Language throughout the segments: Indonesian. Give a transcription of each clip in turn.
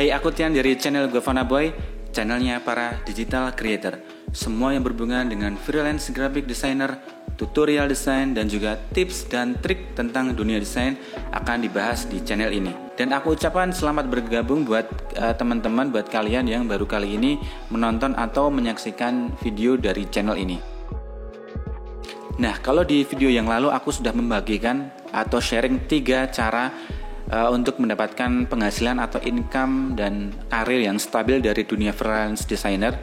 Hai, aku Tian dari channel Govana Boy, channelnya para digital creator. Semua yang berhubungan dengan freelance graphic designer, tutorial desain, dan juga tips dan trik tentang dunia desain akan dibahas di channel ini. Dan aku ucapkan selamat bergabung buat teman-teman, buat kalian yang baru kali ini menonton atau menyaksikan video dari channel ini. Nah, kalau di video yang lalu aku sudah membagikan atau sharing 3 cara untuk mendapatkan penghasilan atau income dan karir yang stabil dari dunia freelance designer.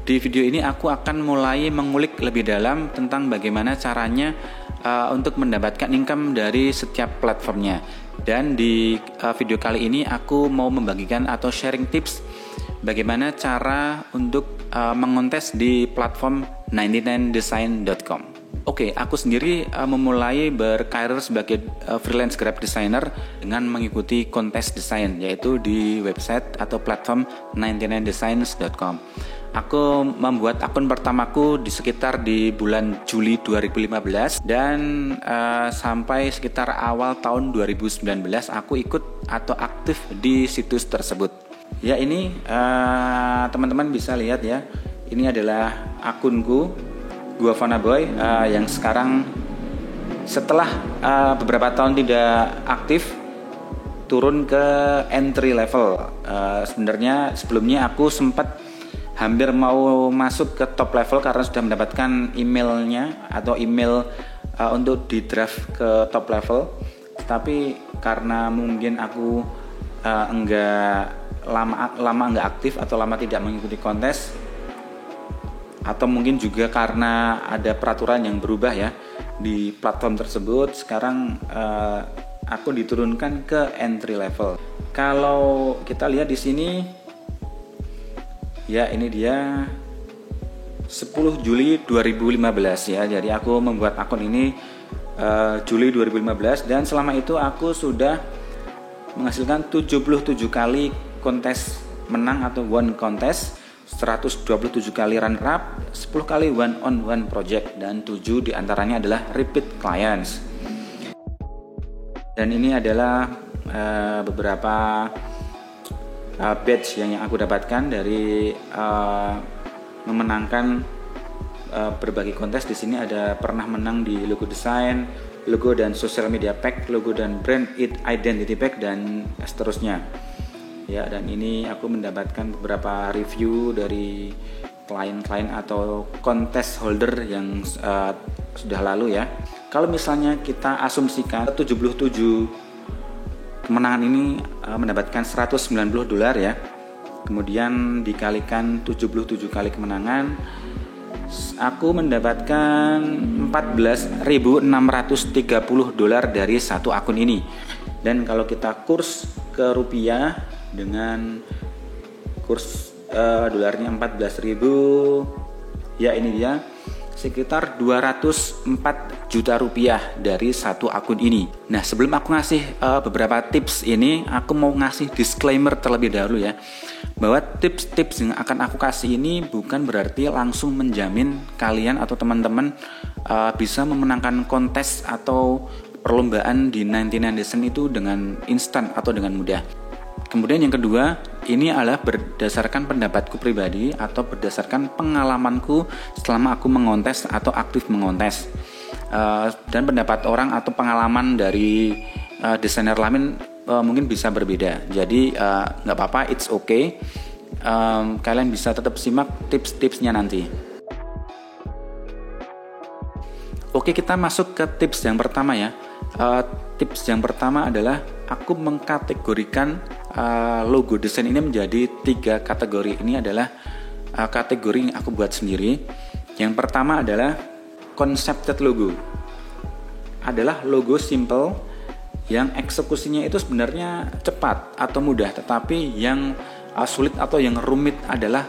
Di video ini aku akan mulai mengulik lebih dalam tentang bagaimana caranya untuk mendapatkan income dari setiap platformnya. Dan di video kali ini aku mau membagikan atau sharing tips bagaimana cara untuk mengontes di platform 99design.com. Oke, aku sendiri memulai berkarir sebagai freelance graphic designer dengan mengikuti kontes desain, yaitu di website atau platform 99designs.com. Aku membuat akun pertamaku di sekitar di bulan Juli 2015 dan sampai sekitar awal tahun 2019 aku ikut atau aktif di situs tersebut. Ya, ini teman-teman bisa lihat ya. Ini adalah akunku Govana Boy yang sekarang setelah beberapa tahun tidak aktif turun ke entry level. Sebenarnya sebelumnya aku sempat hampir mau masuk ke top level karena sudah mendapatkan emailnya atau email untuk di draft ke top level. Tapi karena mungkin aku lama enggak aktif atau lama tidak mengikuti kontes, atau mungkin juga karena ada peraturan yang berubah ya di platform tersebut, sekarang aku diturunkan ke entry level. Kalau kita lihat di sini ya, ini dia 10 Juli 2015 ya. Jadi aku membuat akun ini Juli 2015 dan selama itu aku sudah menghasilkan 77 kali kontes menang atau one contest, 127 kali runner up, 10 kali one on one project, dan 7 diantaranya adalah repeat clients. Dan ini adalah beberapa badge yang aku dapatkan dari memenangkan berbagai kontes. Di sini ada pernah menang di logo design, logo dan social media pack, logo dan brand identity pack, dan seterusnya. Ya, dan ini aku mendapatkan beberapa review dari klien-klien atau contest holder yang sudah lalu ya. Kalau misalnya kita asumsikan 77 kemenangan ini mendapatkan $190 ya. Kemudian dikalikan 77 kali kemenangan, aku mendapatkan $14.630 dari satu akun ini. Dan kalau kita kurs ke rupiah dengan kurs dolarnya 14.000, ya ini dia sekitar 204 juta rupiah dari satu akun ini. Nah, sebelum aku ngasih beberapa tips ini, aku mau ngasih disclaimer terlebih dahulu ya, bahwa tips-tips yang akan aku kasih ini bukan berarti langsung menjamin kalian atau teman-teman bisa memenangkan kontes atau perlombaan di 99design itu dengan instan atau dengan mudah. Kemudian yang kedua, ini adalah berdasarkan pendapatku pribadi atau berdasarkan pengalamanku selama aku mengontes atau aktif mengontes. Dan pendapat orang atau pengalaman dari desainer lain mungkin bisa berbeda. Jadi nggak apa-apa, it's okay. Kalian bisa tetap simak tips-tipsnya nanti. Oke, kita masuk ke tips yang pertama ya. Tips yang pertama adalah aku mengkategorikan logo desain ini menjadi 3 kategori. Ini adalah kategori yang aku buat sendiri. Yang pertama adalah concepted logo. Adalah logo simple yang eksekusinya itu sebenarnya cepat atau mudah, tetapi yang sulit atau yang rumit adalah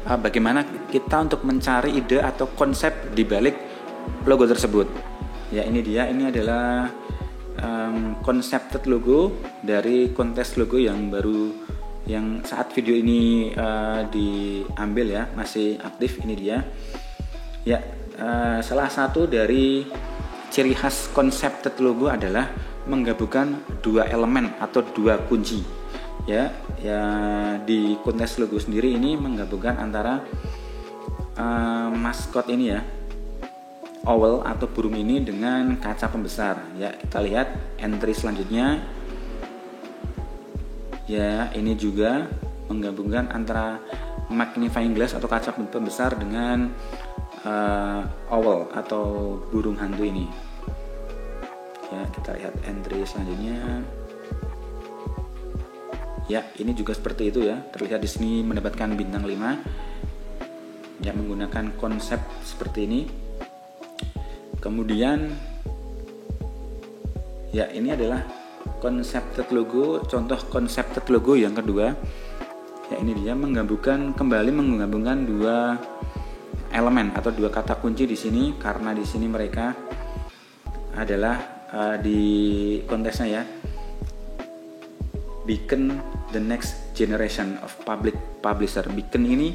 bagaimana kita untuk mencari ide atau konsep di balik logo tersebut. Ya, ini dia. Ini adalah concepted logo dari kontes logo yang baru, yang saat video ini diambil ya, masih aktif. Ini dia ya. Salah satu dari ciri khas concepted logo adalah menggabungkan 2 elemen atau 2 kunci. Ya, di kontes logo sendiri ini menggabungkan antara maskot ini ya, owl atau burung ini dengan kaca pembesar. Ya, kita lihat entry selanjutnya. Ya, ini juga menggabungkan antara magnifying glass atau kaca pembesar dengan owl atau burung hantu ini. Ya, kita lihat entry selanjutnya. Ya, ini juga seperti itu ya. Terlihat di sini mendapatkan bintang 5. Ya, menggunakan konsep seperti ini. Kemudian ya, ini adalah concepted logo, contoh concepted logo yang kedua. Ya, ini dia kembali menggabungkan dua elemen atau dua kata kunci di sini, karena di sini mereka adalah di kontesnya ya, Beacon the next generation of public publisher. Beacon ini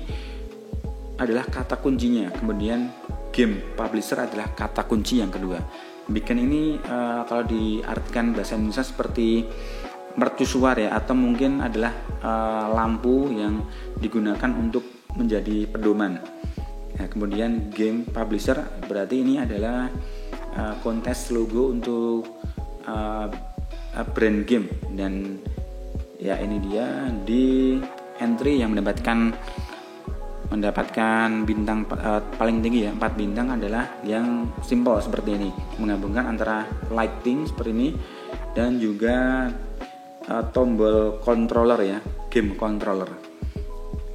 adalah kata kuncinya, kemudian game publisher adalah kata kunci yang kedua. Beacon ini kalau diartikan bahasa Indonesia seperti mercusuar ya, atau mungkin adalah lampu yang digunakan untuk menjadi pedoman. Nah, kemudian game publisher berarti ini adalah kontes logo untuk brand game. Dan ya, ini dia di entry yang mendapatkan bintang paling tinggi ya, 4 bintang adalah yang simple seperti ini, menggabungkan antara lighting seperti ini dan juga tombol controller ya, game controller.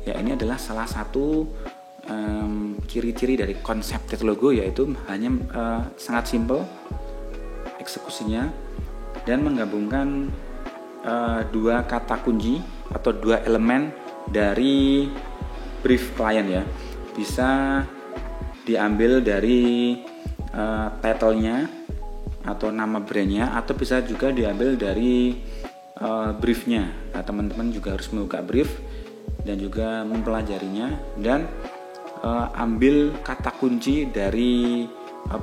Ya, ini adalah salah satu ciri-ciri dari concepted logo, yaitu hanya sangat simple eksekusinya dan menggabungkan dua kata kunci atau dua elemen dari brief klien ya. Bisa diambil dari title-nya atau nama brandnya, atau bisa juga diambil dari briefnya. Nah, teman-teman juga harus membuka brief dan juga mempelajarinya, dan ambil kata kunci dari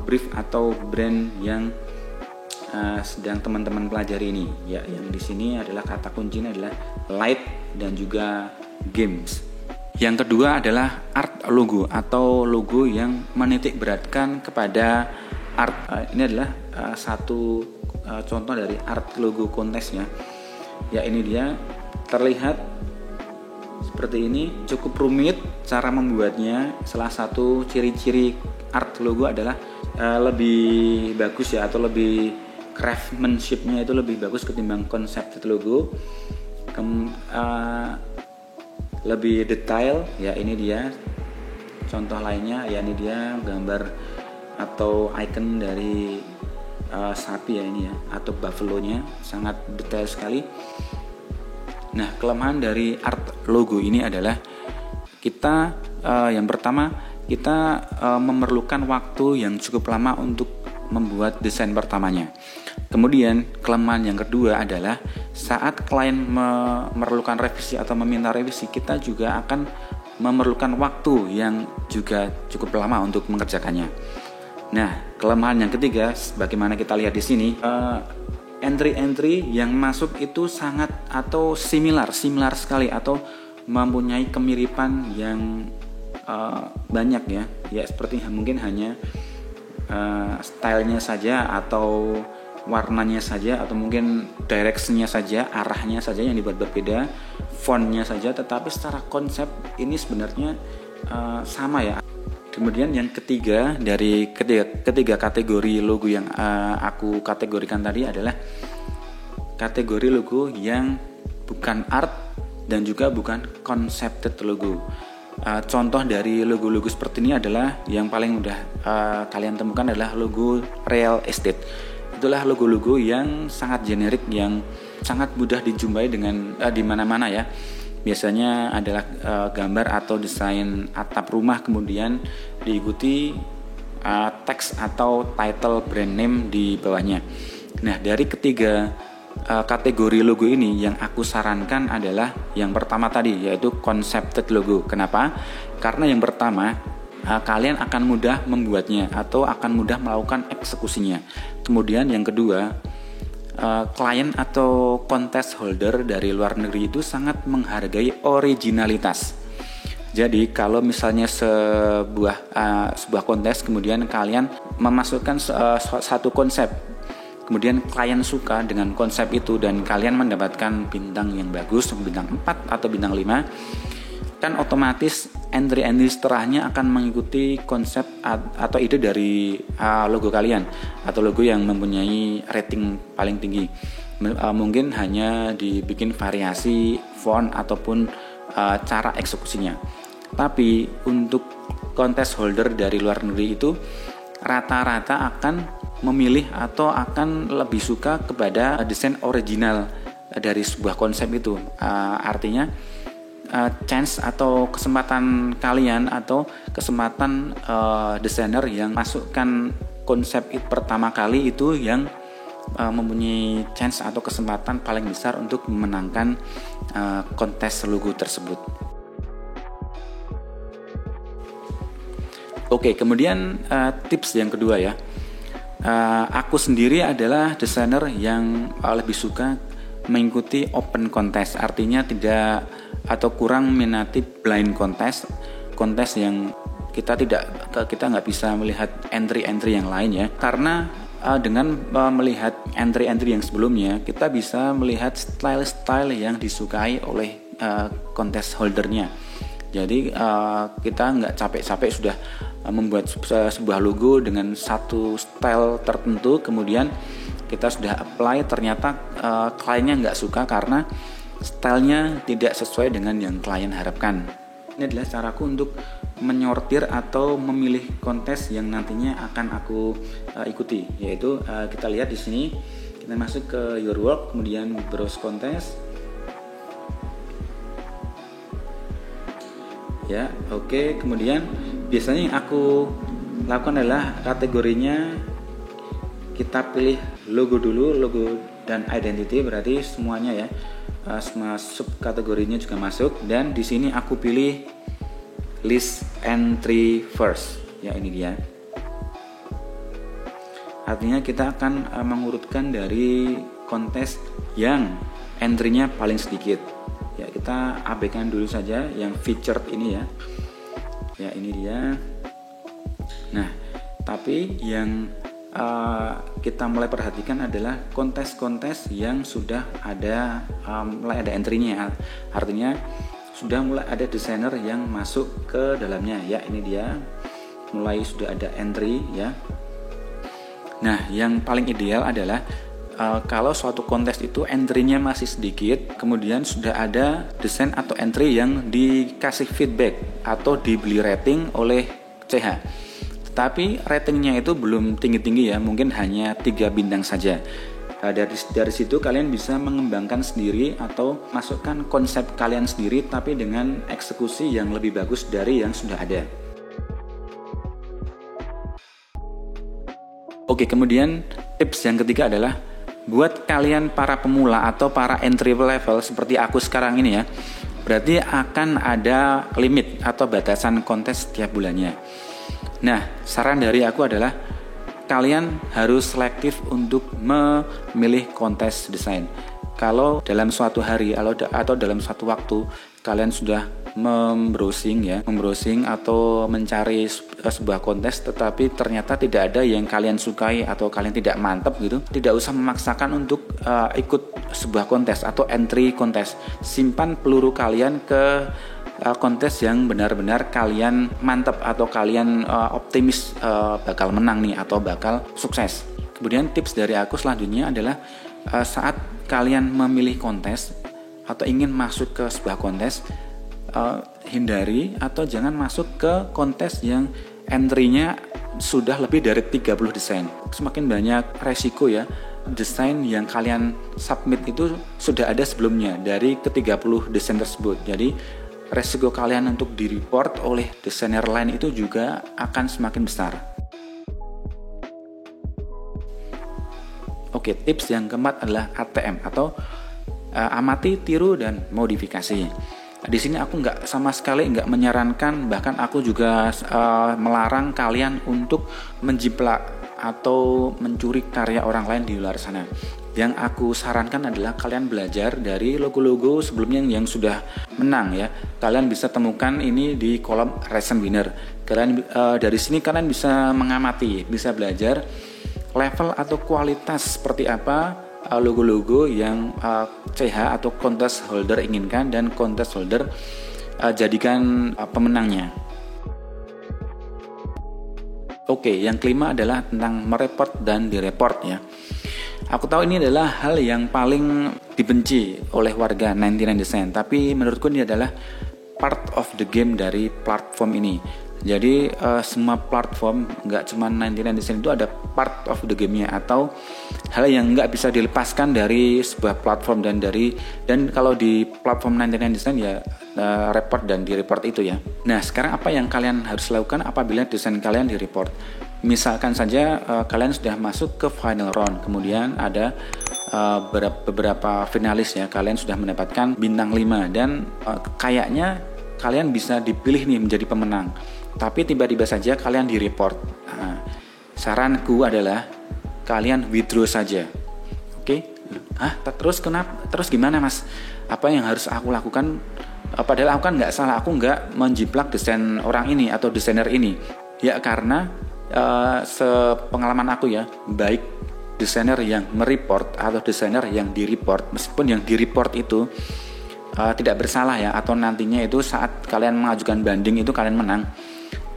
brief atau brand yang sedang teman-teman pelajari ini. Ya, yang di sini adalah kata kuncinya adalah light dan juga games. Yang kedua adalah art logo atau logo yang menitik beratkan kepada art. Ini adalah satu contoh dari art logo kontesnya. Ya, ini dia, terlihat seperti ini, cukup rumit cara membuatnya. Salah satu ciri-ciri art logo adalah lebih bagus ya, atau lebih craftsmanship-nya itu lebih bagus ketimbang concepted logo. Lebih detail ya. Ini dia contoh lainnya ya, ini dia gambar atau icon dari sapi ya, ini ya, atau buffalo-nya sangat detail sekali. Nah, kelemahan dari art logo ini adalah kita yang pertama, kita memerlukan waktu yang cukup lama untuk membuat desain pertamanya. Kemudian kelemahan yang kedua adalah saat klien memerlukan revisi atau meminta revisi, kita juga akan memerlukan waktu yang juga cukup lama untuk mengerjakannya. Nah, kelemahan yang ketiga, bagaimana kita lihat di sini, entry-entry yang masuk itu sangat atau similar sekali, atau mempunyai kemiripan yang banyak ya. Ya, seperti mungkin hanya stylenya saja, atau warnanya saja, atau mungkin directionnya saja, arahnya saja yang dibuat berbeda, fontnya saja, tetapi secara konsep ini sebenarnya sama ya. Kemudian yang ketiga, dari ketiga kategori logo yang aku kategorikan tadi adalah kategori logo yang bukan art dan juga bukan concepted logo. Contoh dari logo-logo seperti ini adalah yang paling mudah kalian temukan adalah logo real estate. Itulah logo-logo yang sangat generik, yang sangat mudah dijumpai dengan di mana-mana ya. Biasanya adalah gambar atau desain atap rumah, kemudian diikuti teks atau title brand name di bawahnya. Nah, dari ketiga kategori logo ini yang aku sarankan adalah yang pertama tadi, yaitu concepted logo. Kenapa? Karena yang pertama, kalian akan mudah membuatnya atau akan mudah melakukan eksekusinya. Kemudian yang kedua, klien atau contest holder dari luar negeri itu sangat menghargai originalitas. Jadi kalau misalnya sebuah kontes kemudian kalian memasukkan satu konsep, kemudian klien suka dengan konsep itu dan kalian mendapatkan bintang yang bagus, bintang 4 atau bintang 5, kan otomatis entry setelahnya akan mengikuti konsep atau ide dari logo kalian atau logo yang mempunyai rating paling tinggi. Mungkin hanya dibikin variasi font ataupun cara eksekusinya. Tapi untuk contest holder dari luar negeri itu rata-rata akan memilih atau akan lebih suka kepada desain original dari sebuah konsep itu. Artinya chance atau kesempatan kalian atau kesempatan desainer yang masukkan konsep itu pertama kali itu yang mempunyai chance atau kesempatan paling besar untuk memenangkan kontes logo tersebut. Oke, kemudian tips yang kedua ya. Aku sendiri adalah desainer yang lebih suka mengikuti open contest, artinya tidak atau kurang minati blind contest yang kita nggak bisa melihat entry yang lain ya. Karena dengan melihat entry yang sebelumnya, kita bisa melihat style yang disukai oleh contest holdernya. Jadi kita nggak capek-capek sudah membuat sebuah logo dengan satu style tertentu, kemudian kita sudah apply, ternyata kliennya nggak suka karena stylenya tidak sesuai dengan yang klien harapkan. Ini adalah caraku untuk menyortir atau memilih kontes yang nantinya akan aku ikuti, yaitu kita lihat di sini, kita masuk ke Your Work, kemudian browse kontes. Ya, oke. Kemudian biasanya yang aku lakukan adalah kategorinya kita pilih logo dulu, logo dan identity, berarti semuanya ya, semua subkategorinya juga masuk. Dan di sini aku pilih list entry first. Ya, ini dia. Artinya kita akan mengurutkan dari kontes yang entry-nya paling sedikit. Ya, kita abaikan dulu saja yang featured ini ya. Ya, ini dia. Nah, tapi yang kita mulai perhatikan adalah kontes-kontes yang sudah ada mulai ada entry-nya. Artinya sudah mulai ada desainer yang masuk ke dalamnya. Ya, ini dia. Mulai sudah ada entry ya. Nah, yang paling ideal adalah kalau suatu kontes itu entry-nya masih sedikit, kemudian sudah ada desain atau entry yang dikasih feedback atau dibeli rating oleh CH. Tetapi ratingnya itu belum tinggi-tinggi ya, mungkin hanya 3 bintang saja. Dari situ kalian bisa mengembangkan sendiri atau masukkan konsep kalian sendiri, tapi dengan eksekusi yang lebih bagus dari yang sudah ada. Oke, kemudian tips yang ketiga adalah buat kalian para pemula atau para entry level seperti aku sekarang ini ya, berarti akan ada limit atau batasan kontes setiap bulannya. Nah, saran dari aku adalah kalian harus selektif untuk memilih kontes desain. Kalau dalam suatu hari atau dalam suatu waktu kalian sudah membrowsing atau mencari sebuah kontes, tetapi ternyata tidak ada yang kalian sukai atau kalian tidak mantap gitu, tidak usah memaksakan untuk ikut sebuah kontes atau entry kontes. Simpan peluru kalian ke kontes yang benar-benar kalian mantap atau kalian optimis bakal menang nih atau bakal sukses. Kemudian tips dari aku selanjutnya adalah saat kalian memilih kontes atau ingin masuk ke sebuah kontes, hindari atau jangan masuk ke kontes yang entry-nya sudah lebih dari 30 desain. Semakin banyak resiko ya, desain yang kalian submit itu sudah ada sebelumnya dari ke-30 desain tersebut. Jadi resiko kalian untuk di-report oleh desainer lain itu juga akan semakin besar. Oke, tips yang keempat adalah ATM atau amati, tiru, dan modifikasi. Di sini aku sama sekali nggak menyarankan, bahkan aku juga melarang kalian untuk menjiplak atau mencuri karya orang lain di luar sana. Yang aku sarankan adalah kalian belajar dari logo-logo sebelumnya yang sudah menang ya. Kalian bisa temukan ini di kolom recent winner. Kalian dari sini kalian bisa mengamati, bisa belajar level atau kualitas seperti apa logo-logo yang CH atau contest holder inginkan dan contest holder jadikan pemenangnya. Oke, yang kelima adalah tentang mereport dan direport ya. Aku tahu ini adalah hal yang paling dibenci oleh warga 99 Design, tapi menurutku ini adalah part of the game dari platform ini. Jadi semua platform, nggak cuma 99 Design, itu ada part of the game-nya atau hal yang nggak bisa dilepaskan dari sebuah platform dan kalau di platform 99 Design ya report dan di-report itu ya. Nah, sekarang apa yang kalian harus lakukan apabila desain kalian di-report? Misalkan saja kalian sudah masuk ke final round, kemudian ada beberapa finalis ya, kalian sudah mendapatkan bintang 5 dan kayaknya kalian bisa dipilih nih menjadi pemenang. Tapi tiba-tiba saja kalian di-report. Nah, saranku adalah kalian withdraw saja. Oke? Terus kenapa? Terus gimana, Mas? Apa yang harus aku lakukan? Padahal aku kan nggak salah, aku nggak menjiplak desain orang ini atau desainer ini. Ya karena sepengalaman aku ya, baik desainer yang mereport atau desainer yang di-report, meskipun yang di-report itu tidak bersalah ya, atau nantinya itu saat kalian mengajukan banding itu kalian menang,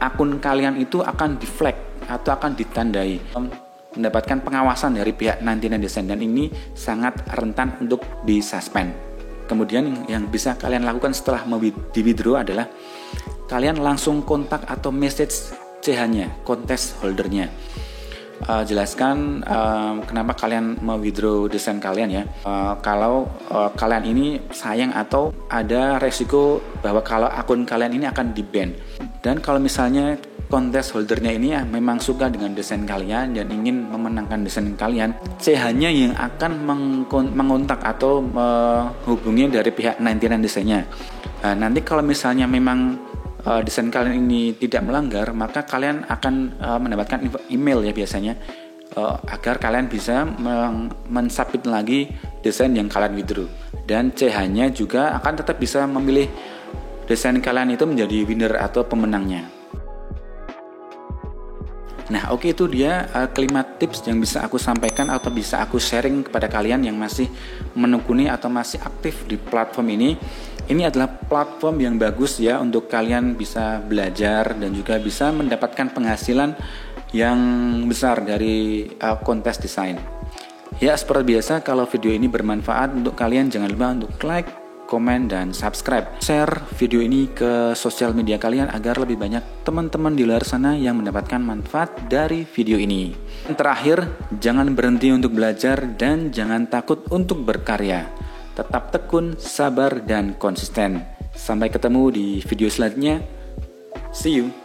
akun kalian itu akan di-flag atau akan ditandai mendapatkan pengawasan dari pihak 99 Design dan ini sangat rentan untuk disuspend. Kemudian yang bisa kalian lakukan setelah di-withdraw adalah kalian langsung kontak atau message CH-nya, contest holdernya. Jelaskan kenapa kalian mau withdraw desain kalian ya. Kalau kalian ini sayang atau ada resiko bahwa kalau akun kalian ini akan di-ban. Dan kalau misalnya contest holdernya ini memang suka dengan desain kalian dan ingin memenangkan desain kalian, CH-nya yang akan mengontak atau menghubungi dari pihak 99 desainnya. Nanti kalau misalnya memang desain kalian ini tidak melanggar, maka kalian akan mendapatkan email ya biasanya agar kalian bisa mensubmit lagi desain yang kalian withdraw. Dan CH-nya juga akan tetap bisa memilih desain kalian itu menjadi winner atau pemenangnya. Nah, oke, itu dia kelima tips yang bisa aku sampaikan atau bisa aku sharing kepada kalian yang masih menekuni atau masih aktif di platform ini. Ini adalah platform yang bagus ya untuk kalian bisa belajar dan juga bisa mendapatkan penghasilan yang besar dari kontes desain. Ya, seperti biasa, kalau video ini bermanfaat untuk kalian, jangan lupa untuk like, komen, dan subscribe. Share video ini ke sosial media kalian agar lebih banyak teman-teman di luar sana yang mendapatkan manfaat dari video ini. Dan terakhir, jangan berhenti untuk belajar dan jangan takut untuk berkarya. Tetap tekun, sabar, dan konsisten. Sampai ketemu di video selanjutnya. See you.